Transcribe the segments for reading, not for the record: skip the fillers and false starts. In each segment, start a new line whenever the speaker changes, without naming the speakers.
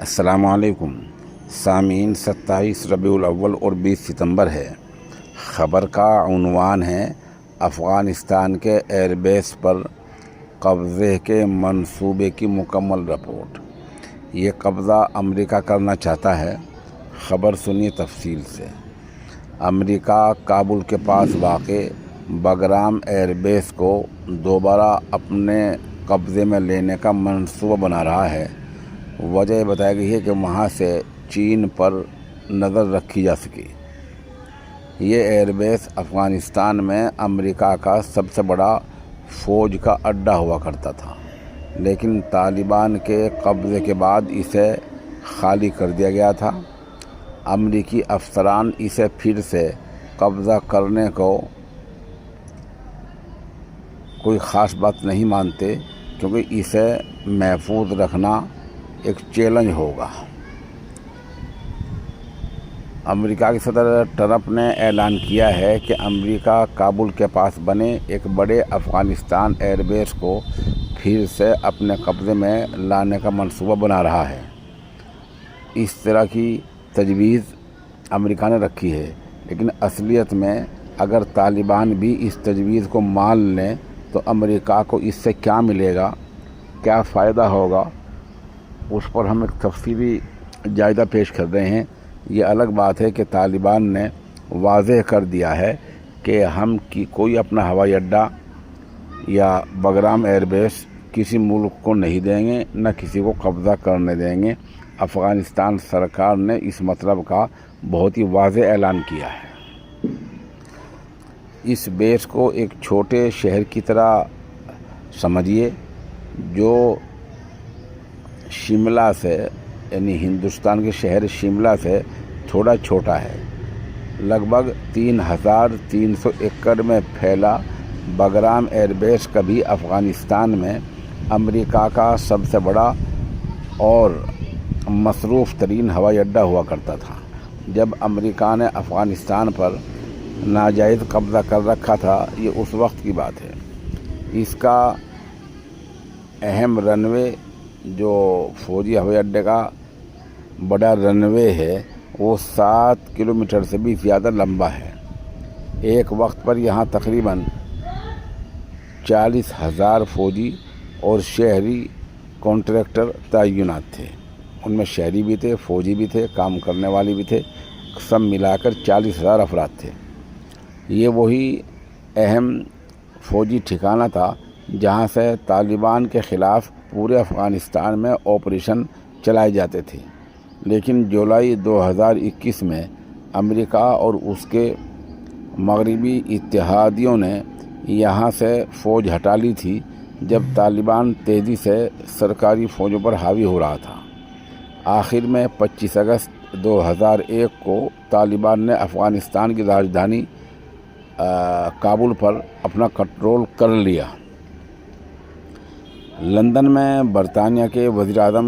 السلام علیکم سامعین، 27 ربیع الاول اور 20 ستمبر ہے۔ خبر کا عنوان ہے افغانستان کے ایئر بیس پر قبضے کے منصوبے کی مکمل رپورٹ۔ یہ قبضہ امریکہ کرنا چاہتا ہے۔ خبر سنیے تفصیل سے۔ امریکہ کابل کے پاس واقع بگرام ایئر بیس کو دوبارہ اپنے قبضے میں لینے کا منصوبہ بنا رہا ہے۔ وجہ یہ بتائی گئی ہے کہ وہاں سے چین پر نظر رکھی جا سکے۔ یہ ایئر بیس افغانستان میں امریکہ کا سب سے بڑا فوج کا اڈہ ہوا کرتا تھا، لیکن طالبان کے قبضے کے بعد اسے خالی کر دیا گیا تھا۔ امریکی افسران اسے پھر سے قبضہ کرنے کو کوئی خاص بات نہیں مانتے، کیونکہ اسے محفوظ رکھنا ایک چیلنج ہوگا۔ امریکہ کے صدر ٹرمپ نے اعلان کیا ہے کہ امریکہ کابل کے پاس بنے ایک بڑے افغانستان ایئر بیس کو پھر سے اپنے قبضے میں لانے کا منصوبہ بنا رہا ہے۔ اس طرح کی تجویز امریکہ نے رکھی ہے، لیکن اصلیت میں اگر طالبان بھی اس تجویز کو مان لیں تو امریکہ کو اس سے کیا ملے گا، کیا فائدہ ہوگا، اس پر ہم ایک تفصیلی جائزہ پیش کر رہے ہیں۔ یہ الگ بات ہے کہ طالبان نے واضح کر دیا ہے کہ ہم کوئی اپنا ہوائی اڈہ یا بگرام ایئر بیس کسی ملک کو نہیں دیں گے، نہ کسی کو قبضہ کرنے دیں گے۔ افغانستان سرکار نے اس مطلب کا بہت ہی واضح اعلان کیا ہے۔ اس بیس کو ایک چھوٹے شہر کی طرح سمجھیے، جو شملہ سے یعنی ہندوستان کے شہر شملہ سے تھوڑا چھوٹا ہے۔ لگ بھگ 3300 ایکڑ میں پھیلا بگرام ایئر بیس کبھی افغانستان میں امریکہ کا سب سے بڑا اور مصروف ترین ہوائی اڈہ ہوا کرتا تھا۔ جب امریکہ نے افغانستان پر ناجائز قبضہ کر رکھا تھا، یہ اس وقت کی بات ہے۔ اس کا اہم رن وے، جو فوجی ہوائی اڈے کا بڑا رن وے ہے، وہ 7 کلومیٹر سے بھی زیادہ لمبا ہے۔ ایک وقت پر یہاں تقریباً 40,000 فوجی اور شہری کانٹریکٹر تعینات تھے۔ ان میں شہری بھی تھے، فوجی بھی تھے، کام کرنے والے بھی تھے، سب ملا کر 40,000 افراد تھے۔ یہ وہی اہم فوجی ٹھکانہ تھا جہاں سے طالبان کے خلاف پورے افغانستان میں آپریشن چلائے جاتے تھے۔ لیکن جولائی 2021 میں امریکہ اور اس کے مغربی اتحادیوں نے یہاں سے فوج ہٹا لی تھی، جب طالبان تیزی سے سرکاری فوجوں پر حاوی ہو رہا تھا۔ آخر میں 25 اگست 2001 کو طالبان نے افغانستان کی راجدھانی کابل پر اپنا کنٹرول کر لیا۔ لندن میں برطانیہ کے وزیر اعظم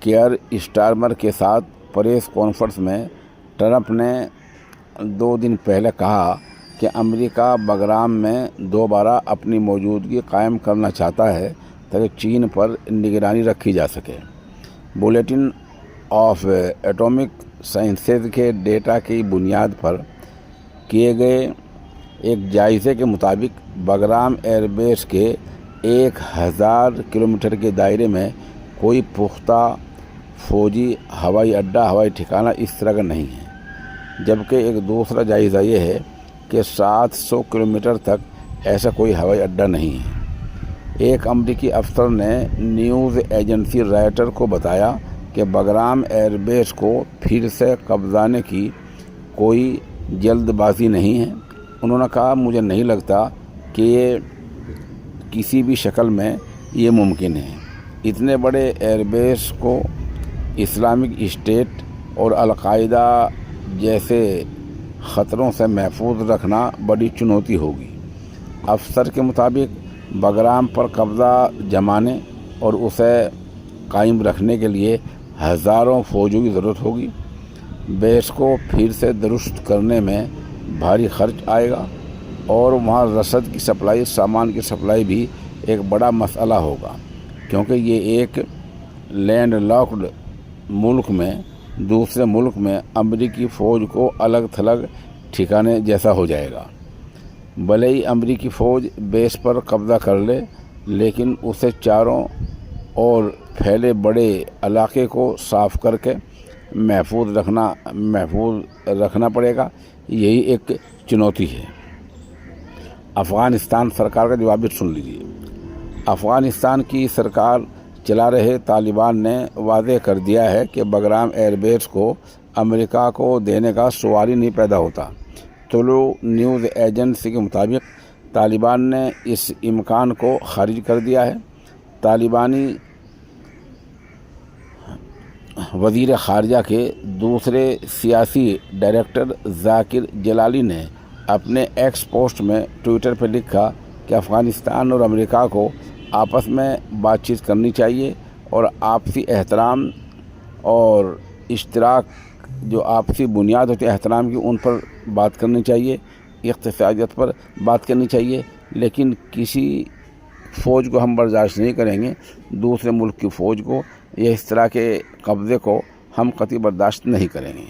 کیئر اسٹارمر کے ساتھ پریس کانفرنس میں ٹرمپ نے 2 دن پہلے کہا کہ امریکہ بگرام میں دوبارہ اپنی موجودگی قائم کرنا چاہتا ہے تاکہ چین پر نگرانی رکھی جا سکے۔ بلیٹن آف ایٹمک سائنسز کے ڈیٹا کی بنیاد پر کیے گئے ایک جائزے کے مطابق بگرام ایئر بیس کے 1000 کلومیٹر کے دائرے میں کوئی پختہ فوجی ہوائی اڈہ، ہوائی ٹھکانہ اس طرح کا نہیں ہے، جبکہ ایک دوسرا جائزہ یہ ہے کہ 700 کلومیٹر تک ایسا کوئی ہوائی اڈہ نہیں ہے۔ ایک امریکی افسر نے نیوز ایجنسی رائٹر کو بتایا کہ بگرام ایئر بیس کو پھر سے قبضانے کی کوئی جلد بازی نہیں ہے۔ انہوں نے کہا، مجھے نہیں لگتا کہ یہ کسی بھی شکل میں یہ ممکن ہے۔ اتنے بڑے ایئر بیس کو اسلامک اسٹیٹ اور القاعدہ جیسے خطروں سے محفوظ رکھنا بڑی چنوتی ہوگی۔ افسر کے مطابق بگرام پر قبضہ جمانے اور اسے قائم رکھنے کے لیے ہزاروں فوجیوں کی ضرورت ہوگی۔ بیس کو پھر سے درست کرنے میں بھاری خرچ آئے گا، اور وہاں رسد کی سپلائی، سامان کی سپلائی بھی ایک بڑا مسئلہ ہوگا، کیونکہ یہ ایک لینڈ لاکڈ ملک میں دوسرے ملک میں امریکی فوج کو الگ تھلگ ٹھکانے جیسا ہو جائے گا۔ بھلے ہی امریکی فوج بیس پر قبضہ کر لے، لیکن اسے چاروں اور پھیلے بڑے علاقے کو صاف کر کے محفوظ رکھنا پڑے گا۔ یہی ایک چنوتی ہے۔ افغانستان سرکار کا جواب بھی سن لیجیے۔ افغانستان کی سرکار چلا رہے طالبان نے واضح کر دیا ہے کہ بگرام ایئر بیس کو امریکہ کو دینے کا سوال ہی نہیں پیدا ہوتا۔ طلوع نیوز ایجنسی کے مطابق طالبان نے اس امکان کو خارج کر دیا ہے۔ طالبانی وزیر خارجہ کے دوسرے سیاسی ڈائریکٹر ذاکر جلالی نے اپنے ایکس پوسٹ میں ٹویٹر پر لکھا کہ افغانستان اور امریکہ کو آپس میں بات چیت کرنی چاہیے اور آپسی احترام اور اشتراک جو آپسی بنیاد ہوتی ہے احترام کی، ان پر بات کرنی چاہیے، اقتصادیت پر بات کرنی چاہیے، لیکن کسی فوج کو ہم برداشت نہیں کریں گے، دوسرے ملک کی فوج کو یا اس طرح کے قبضے کو ہم قطعی برداشت نہیں کریں گے۔